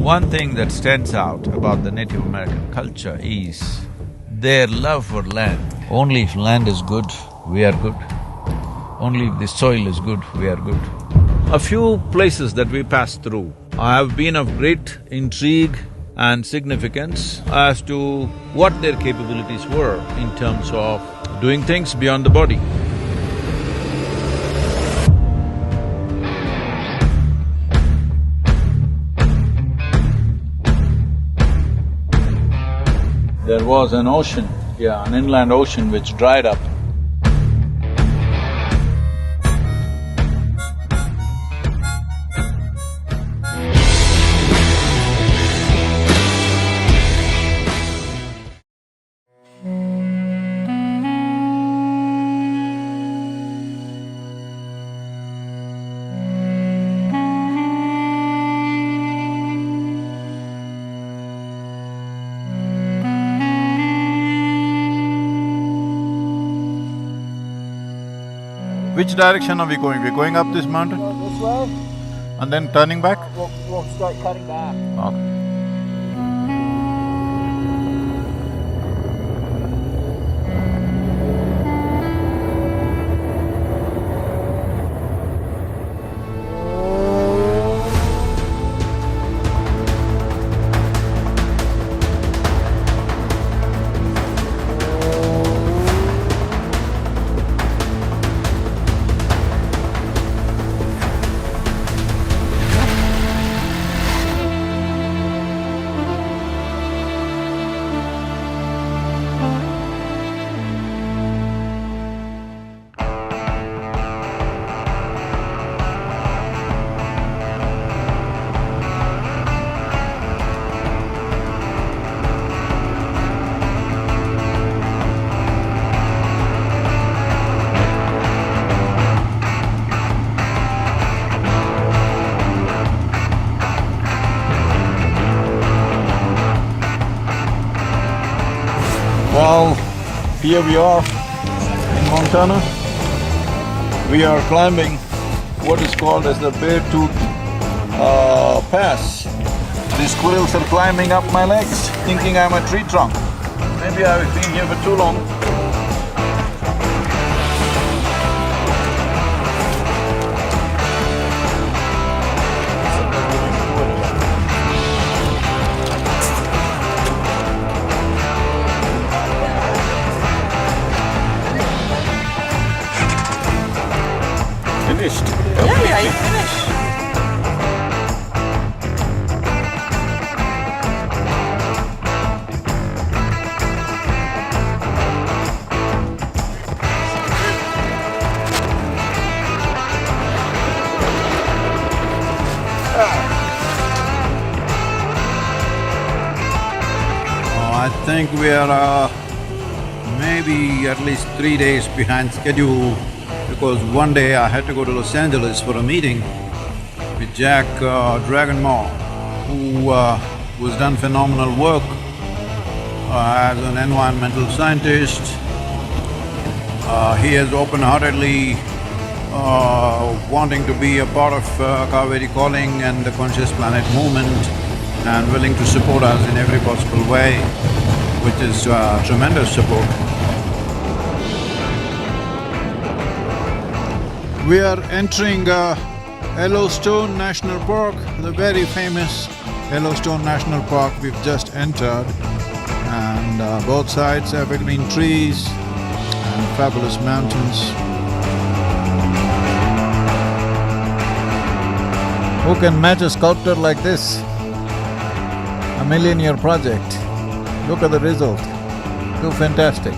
One thing that stands out about the Native American culture is their love for land. Only if land is good, we are good. Only if the soil is good, we are good. A few places that we passed through have been of great intrigue and significance as to what their capabilities were in terms of doing things beyond the body. There was an ocean, an inland ocean which dried up. Which direction are we going? We're going up this mountain? This way. And then turning back? We'll start cutting back. Okay. Well, here we are in Montana. We are climbing what is called as the Beartooth Pass. These squirrels are climbing up my legs, thinking I'm a tree trunk. Maybe I've been here for too long. Finished. Yeah, you finished. I think we are maybe at least 3 days behind schedule because one day I had to go to Los Angeles for a meeting with Jack Dragonmore, who's done phenomenal work as an environmental scientist. He has open-heartedly wanting to be a part of Kaveri Calling and the Conscious Planet movement and willing to support us in every possible way, which is tremendous support. We are entering Yellowstone National Park, the very famous Yellowstone National Park we've just entered, and both sides evergreen trees and fabulous mountains. Who can match a sculptor like this? A million-year project. Look at the result. Too fantastic.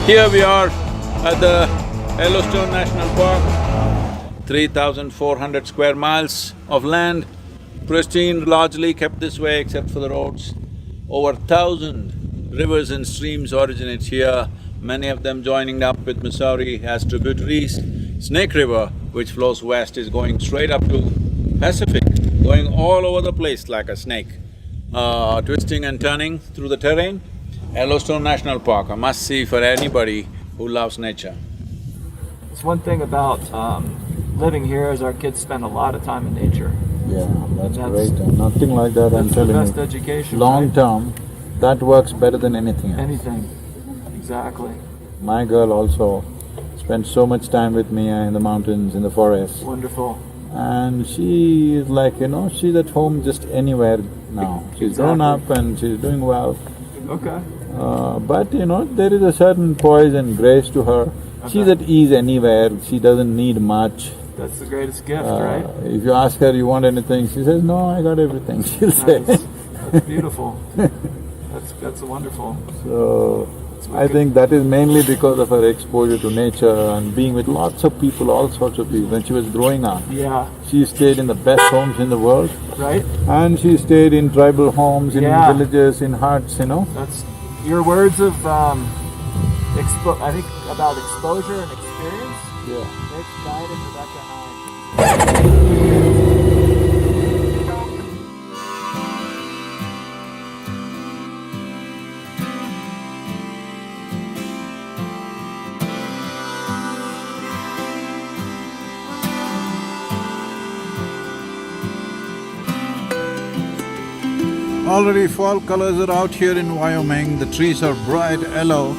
Here we are at the Yellowstone National Park, 3,400 square miles of land, pristine, largely kept this way except for the roads. Over 1,000 rivers and streams originate here, many of them joining up with Missouri as tributaries. Snake River, which flows west, is going straight up to Pacific. going all over the place like a snake, twisting and turning through the terrain. Yellowstone National Park, a must-see for anybody who loves nature. It's one thing about living here is our kids spend a lot of time in nature. Yeah, that's That's- great. Nothing like that, I'm That's the telling best you. education, Long right? term, that works better than anything else. Anything, exactly. My girl also spends so much time with me in the mountains, in the forest. Wonderful. And she is like, she's at home just anywhere now. She's grown up and she's doing well. Okay. But there is a certain poise and grace to her. She's at ease anywhere, she doesn't need much. That's the greatest gift, right? If you ask her, you want anything, she says, no, I got everything, she'll say. That's beautiful. That's wonderful. So, I think that is mainly because of her exposure to nature and being with lots of people, all sorts of people. When she was growing up, Yeah, she stayed in the best homes in the world, right? and she stayed in tribal homes, in Yeah. villages, in huts, That's your words of, I think about exposure and experience. Yeah. They've guided Rebecca and I. Already fall colors are out here in Wyoming, the trees are bright yellow.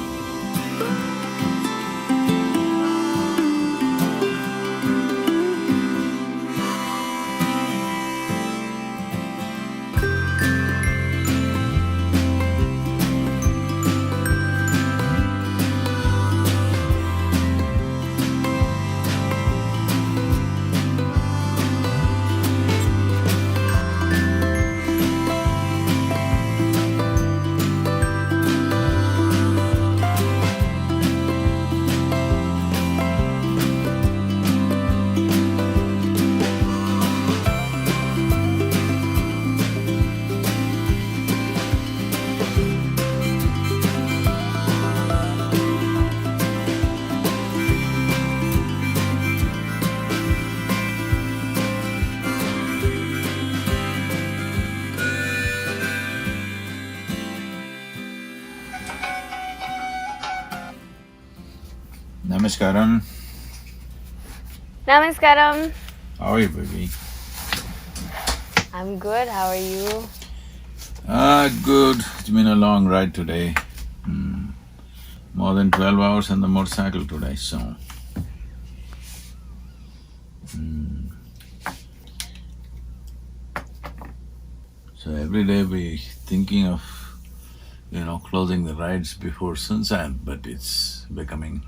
Namaskaram. Namaskaram. How are you, baby? I'm good. How are you? Good. It's been a long ride today. More than 12 hours on the motorcycle today, so… So every day we thinking of, closing the rides before sunset, but it's becoming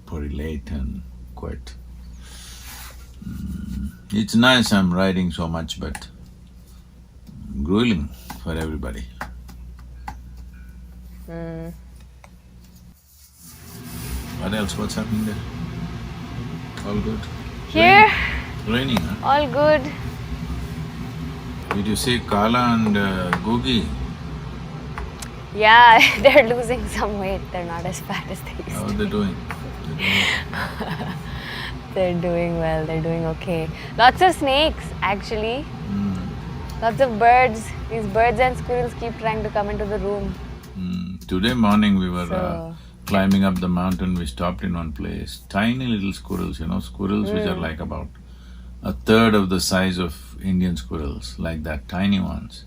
pretty late and quite… It's nice I'm riding so much, but grueling for everybody. What else? What's happening there? All good? Here, Raining, huh? all good. Did you see Kala and Googie? Yeah, they're losing some weight. They're not as fat as they used How to. are they doing? They're doing well. They're doing okay. Lots of snakes, actually. Lots of birds. These birds and squirrels keep trying to come into the room. Today morning we were So- climbing up the mountain, we stopped in one place. Tiny little squirrels, squirrels which are like about a third of the size of Indian squirrels, like that, tiny ones.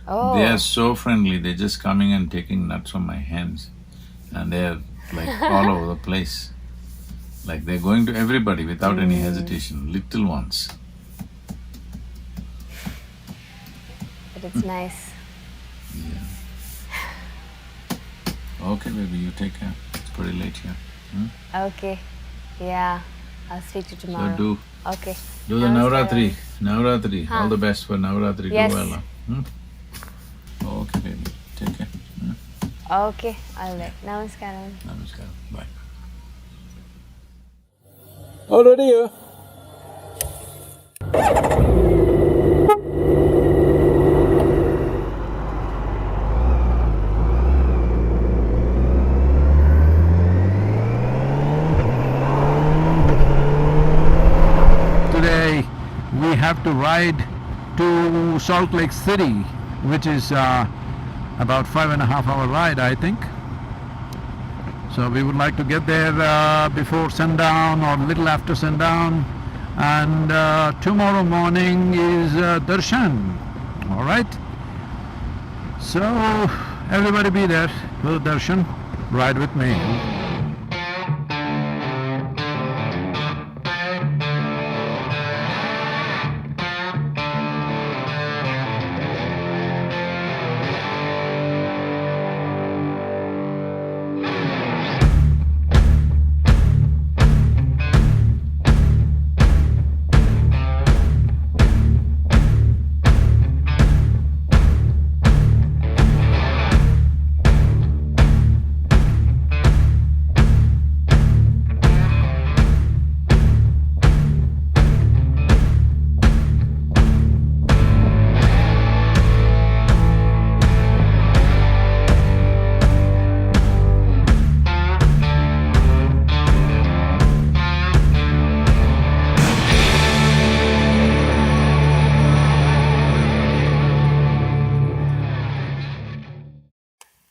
Oh. They are so friendly, they're just coming and taking nuts from my hands. And they're like all over the place. Like they're going to everybody without any hesitation, little ones. But it's nice. Okay, baby, you take care. It's pretty late here. Okay. Yeah. I'll speak to you So tomorrow. Okay. do the Namaskaram. Navratri. All the best for Navratri. Yes. Do well. Okay, baby. Take care. Okay. All right. Namaskaram. Namaskaram. Bye. Already here? Today, we have to ride to Salt Lake City, which is about 5.5 hour ride, I think. So we would like to get there before sundown or little after sundown, and tomorrow morning is darshan, all right? So everybody be there for the darshan, ride with me.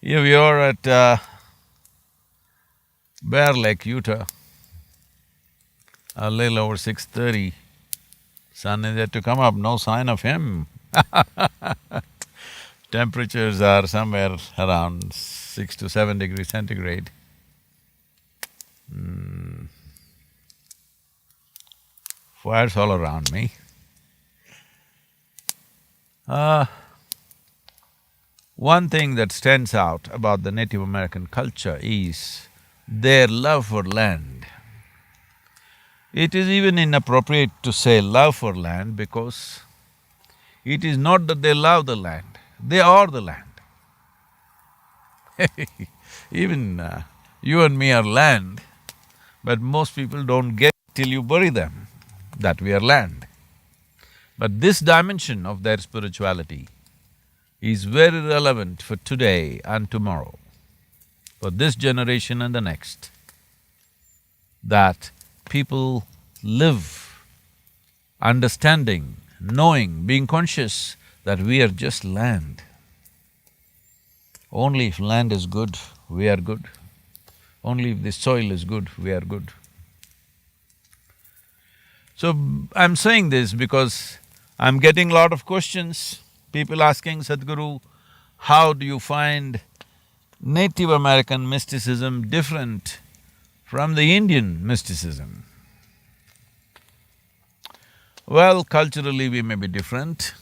Here we are at Bear Lake, Utah, a little over 6:30. Sun is yet to come up, no sign of him. Temperatures are somewhere around 6 to 7 degrees centigrade. Fires all around me. One thing that stands out about the Native American culture is their love for land. It is even inappropriate to say love for land because it is not that they love the land, they are the land. Even you and me are land, but most people don't get till you bury them that we are land. But this dimension of their spirituality is very relevant for today and tomorrow, for this generation and the next, that people live understanding, knowing, being conscious that we are just land. Only if land is good, we are good. Only if the soil is good, we are good. So, I'm saying this because I'm getting a lot of questions. People asking, Sadhguru, how do you find Native American mysticism different from the Indian mysticism? Well, culturally we may be different,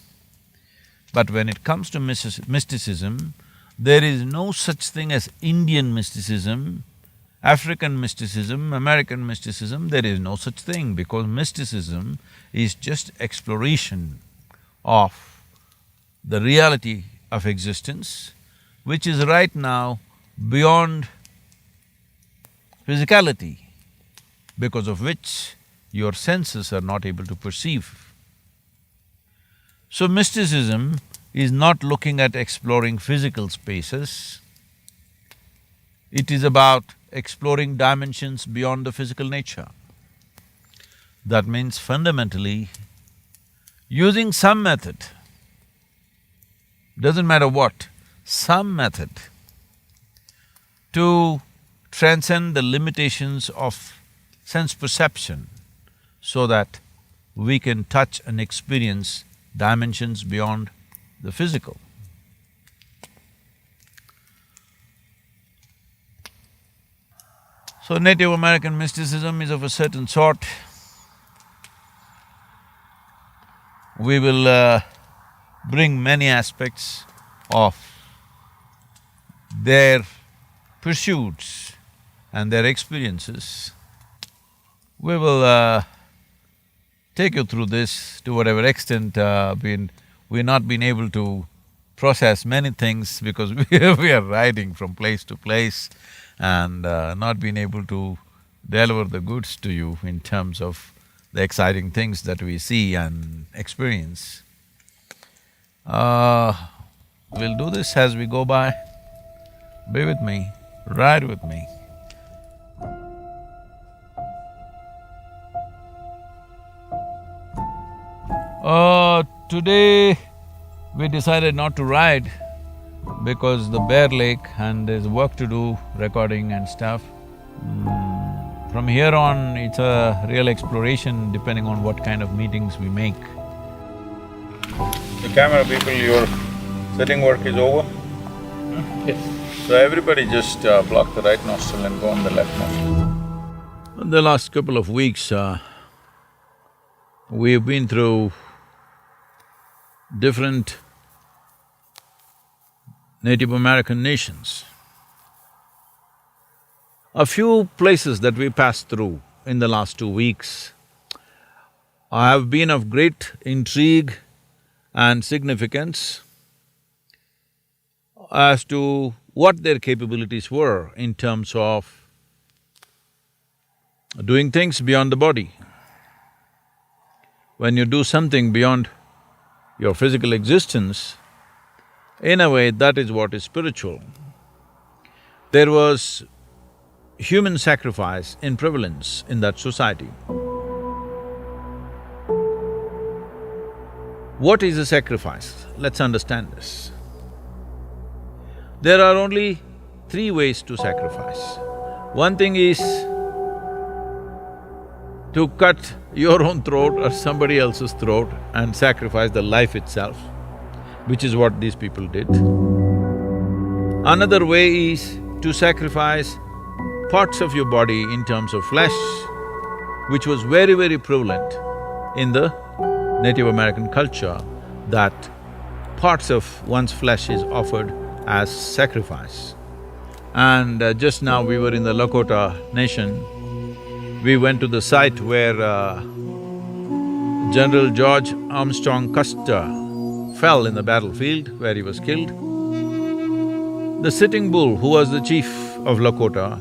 but when it comes to mysticism, there is no such thing as Indian mysticism, African mysticism, American mysticism, there is no such thing because mysticism is just exploration of the reality of existence, which is right now beyond physicality, because of which your senses are not able to perceive. So mysticism is not looking at exploring physical spaces, it is about exploring dimensions beyond the physical nature. That means fundamentally, using some method, doesn't matter what, some method to transcend the limitations of sense perception so that we can touch and experience dimensions beyond the physical. So Native American mysticism is of a certain sort. We will bring many aspects of their pursuits and their experiences. We will take you through this to whatever extent we've not been able to process many things because we are riding from place to place and not been able to deliver the goods to you in terms of the exciting things that we see and experience. We'll do this as we go by. Be with me, ride with me. Today, we decided not to ride because the Bear Lake and there's work to do, recording and stuff. From here on, it's a real exploration depending on what kind of meetings we make. The camera people, your setting work is over? Yes. So everybody just block the right nostril and go on the left nostril. In the last couple of weeks, we've been through different Native American nations. A few places that we passed through in the last 2 weeks have been of great intrigue and significance as to what their capabilities were in terms of doing things beyond the body. When you do something beyond your physical existence, in a way, that is what is spiritual. There was human sacrifice in prevalence in that society. What is a sacrifice? Let's understand this. There are only 3 ways to sacrifice. One thing is to cut your own throat or somebody else's throat and sacrifice the life itself, which is what these people did. Another way is to sacrifice parts of your body in terms of flesh, which was very, very prevalent in the Native American culture, that parts of one's flesh is offered as sacrifice. And just now we were in the Lakota nation. We went to the site where General George Armstrong Custer fell in the battlefield where he was killed. The Sitting Bull, who was the chief of Lakota,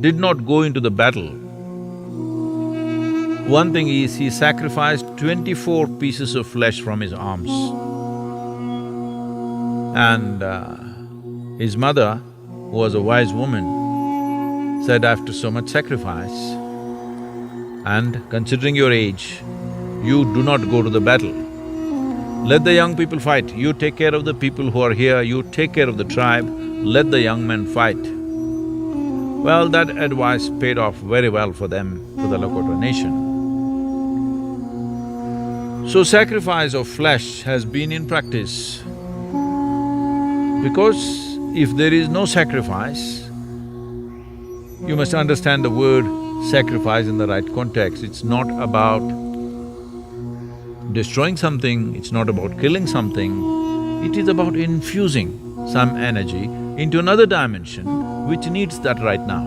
did not go into the battle. One thing is, he sacrificed 24 pieces of flesh from his arms. And his mother, who was a wise woman, said, after so much sacrifice and considering your age, you do not go to the battle. Let the young people fight. You take care of the people who are here, you take care of the tribe, let the young men fight. Well, that advice paid off very well for them, for the Lakota nation. So sacrifice of flesh has been in practice because if there is no sacrifice, you must understand the word sacrifice in the right context. It's not about destroying something, it's not about killing something, it is about infusing some energy into another dimension which needs that right now.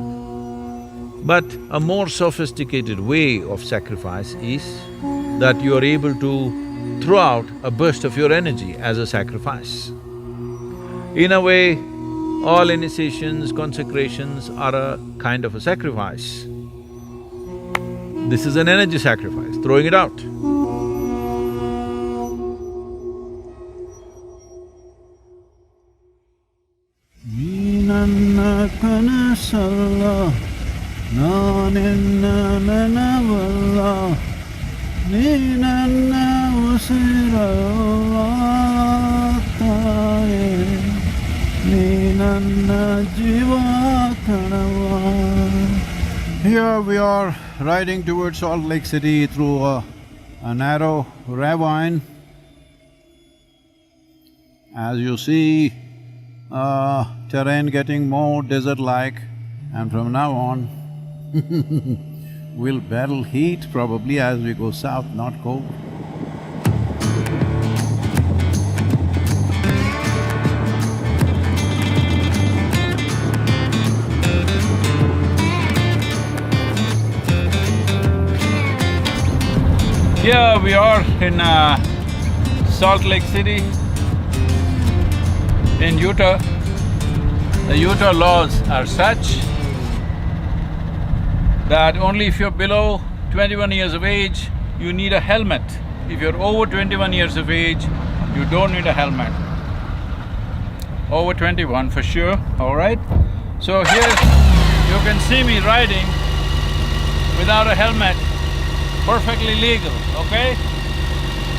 But a more sophisticated way of sacrifice is that you are able to throw out a burst of your energy as a sacrifice. In a way, all initiations, consecrations are a kind of a sacrifice. This is an energy sacrifice, throwing it out. Nina kanasalla, nanenna nanavalla, ninanna usiravattaye, ninanna jivakanava. Here we are riding towards Salt Lake City through a narrow ravine. As you see, terrain getting more desert-like, and from now on we'll battle heat probably as we go south, not cold. Here we are in Salt Lake City in Utah. The Utah laws are such that only if you're below 21 years of age, you need a helmet. If you're over 21 years of age, you don't need a helmet. Over 21 for sure, all right? So here you can see me riding without a helmet, perfectly legal, okay?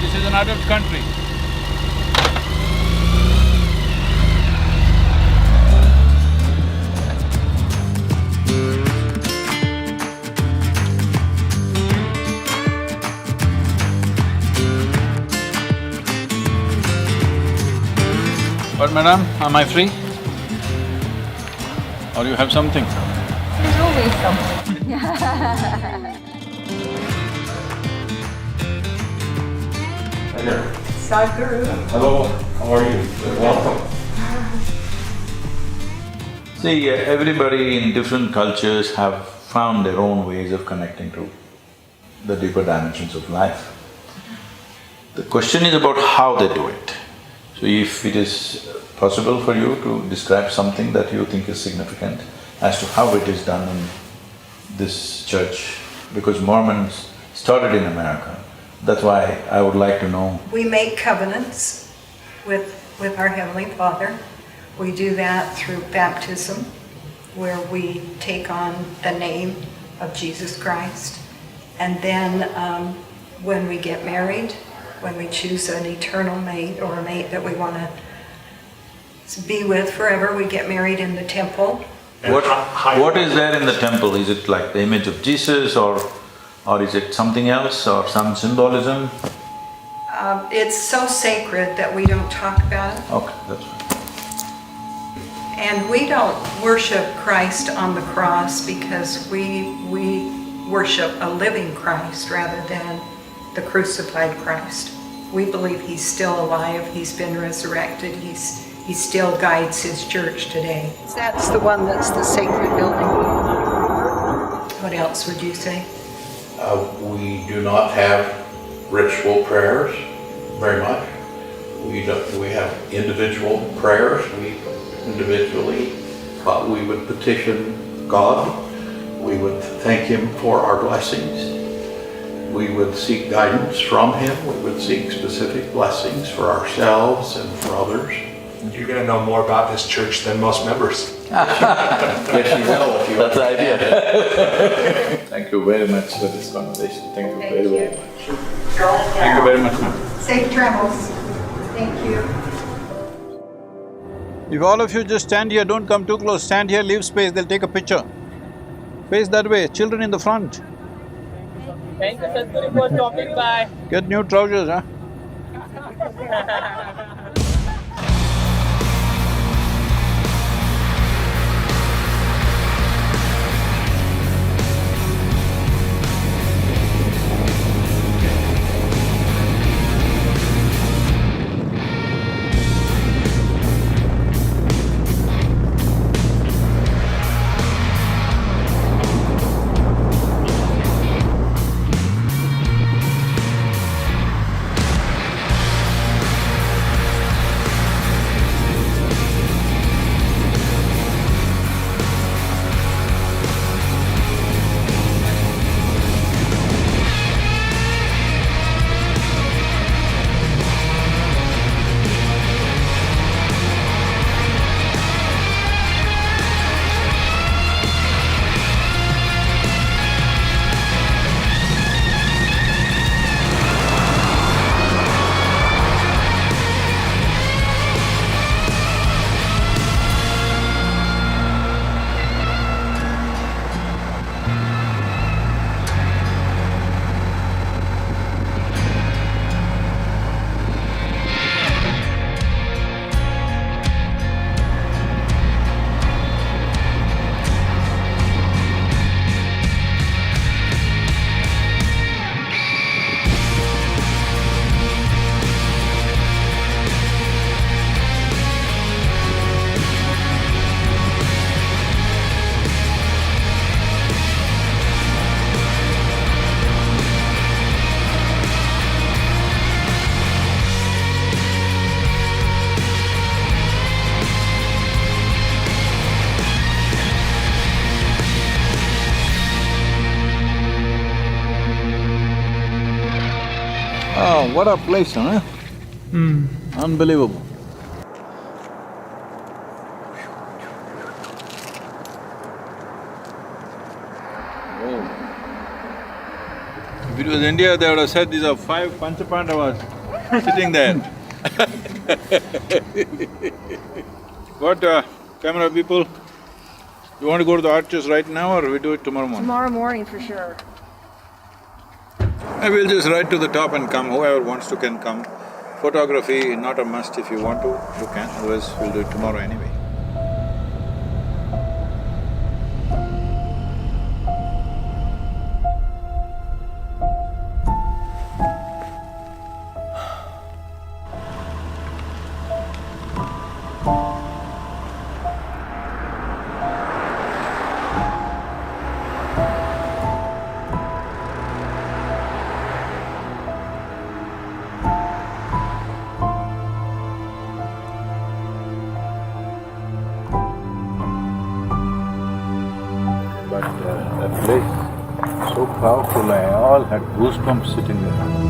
This is an adult country. But madam, am I free? Or you have something? There's always something. Sadhguru. Hello, how are you? Welcome. See, everybody in different cultures have found their own ways of connecting to the deeper dimensions of life. The question is about how they do it. So if it is possible for you to describe something that you think is significant as to how it is done in this church, because Mormons started in America, that's why I would like to know. We make covenants with our Heavenly Father. We do that through baptism, where we take on the name of Jesus Christ. And then when we get married, when we choose an eternal mate or a mate that we want to be with forever, we get married in the temple. What is there in the temple? Is it like the image of Jesus or is it something else or some symbolism? It's so sacred that we don't talk about it. Okay, that's fine. And we don't worship Christ on the cross because we worship a living Christ rather than the crucified Christ. We believe he's still alive, he's been resurrected, he still guides his church today. That's the one that's the sacred building. What else would you say? We do not have ritual prayers very much. We have individual prayers. We would petition God. We would thank Him for our blessings. We would seek guidance from Him. We would seek specific blessings for ourselves and for others. You're going to know more about this church than most members. Yes, you will if you That's the idea. Thank you very much for this conversation. Thank you very, very much. Go Thank you very much, ma'am. Safe travels. Thank you. If all of you just stand here, don't come too close, stand here, leave space, they'll take a picture. Face that way, children in the front. Thank you, Sadhguru, for stopping by. Get new trousers, huh? Oh, what a place, huh? Unbelievable. If it was India, they would have said these are 5 Panchapandavas sitting there. What, camera people, you want to go to the arches right now or we do it tomorrow morning? Tomorrow morning for sure. We'll just ride to the top and come, whoever wants to can come. Photography, not a must. If you want to, you can, otherwise we'll do it tomorrow anyway. But that place, so powerful, I all had goosebumps sitting there.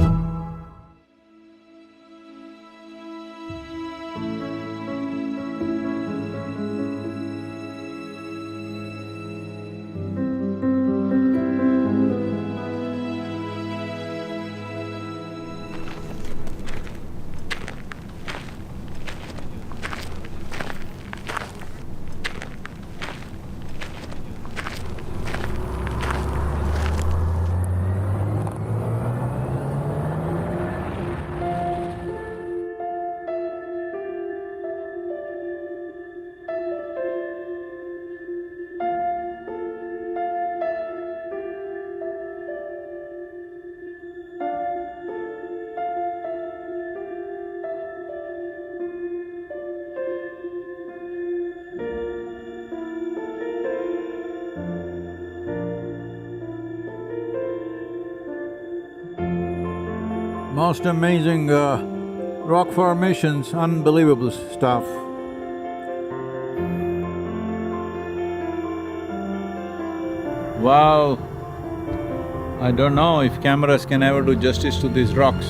Most amazing rock formations, unbelievable stuff. Wow! I don't know if cameras can ever do justice to these rocks.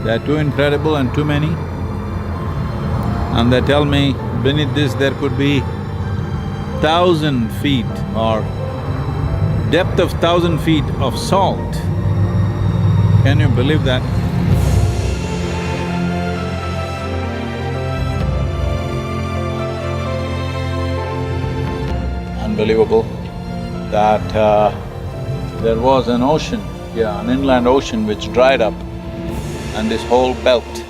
They're too incredible and too many. And they tell me beneath this there could be 1,000 feet or depth of 1,000 feet of salt. Can you believe that? Unbelievable that there was an ocean, an inland ocean which dried up, and this whole belt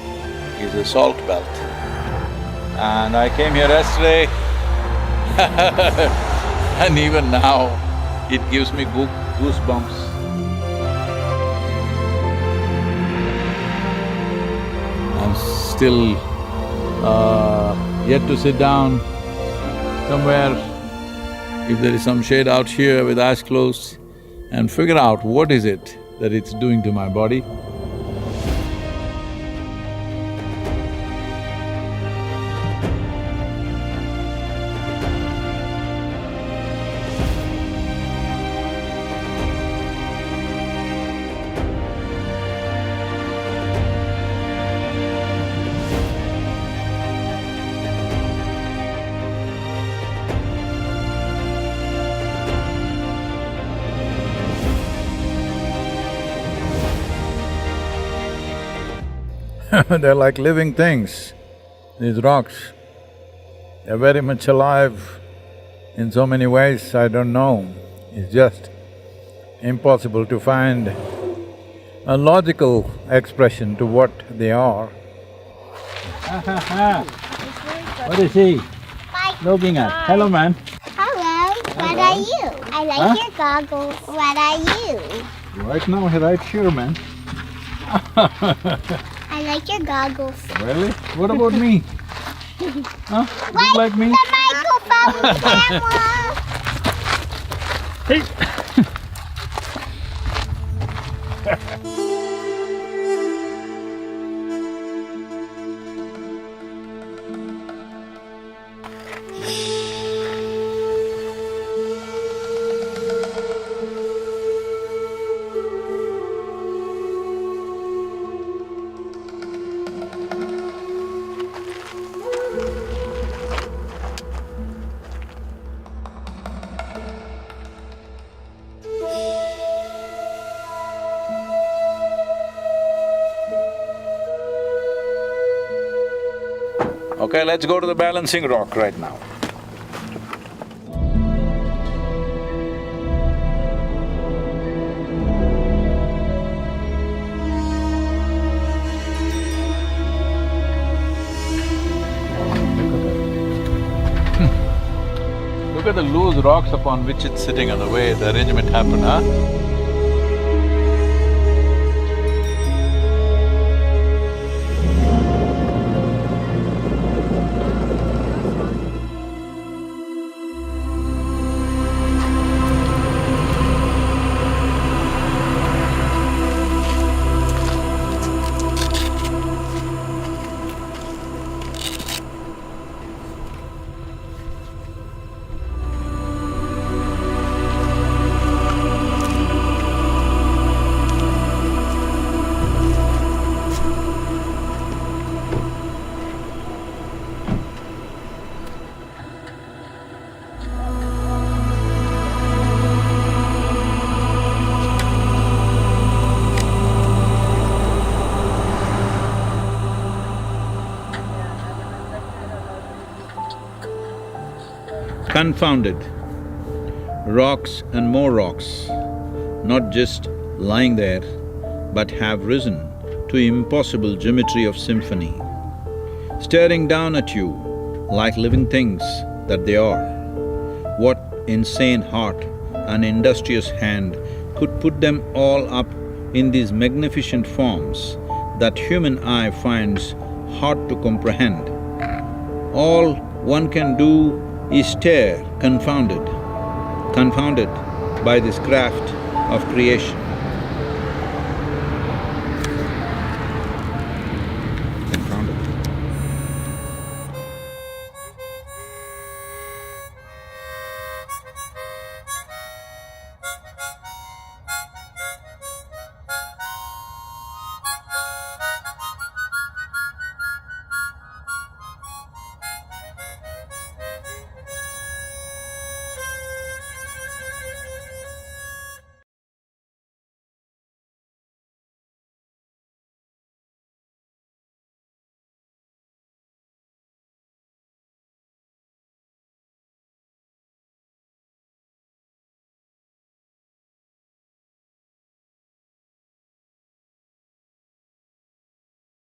is a salt belt. And I came here yesterday and even now it gives me goosebumps. I'm still yet to sit down somewhere, if there is some shade out here with eyes closed, and figure out what is it that it's doing to my body. They're like living things, these rocks. They're very much alive in so many ways, I don't know. It's just impossible to find a logical expression to what they are. What is he looking at? Hello, man. Hello, what are you? I like your goggles. What are you? Right now, right here, man. I like your goggles. Really? What about me? Huh? Look like me? The microphone camera! Hey! Okay, let's go to the balancing rock right now. Look at the loose rocks upon which it's sitting and the way the arrangement happened, huh? Confounded. Rocks and more rocks, not just lying there, but have risen to impossible geometry of symphony, staring down at you like living things that they are. What insane heart and industrious hand could put them all up in these magnificent forms that human eye finds hard to comprehend? All one can do is stare confounded by this craft of creation.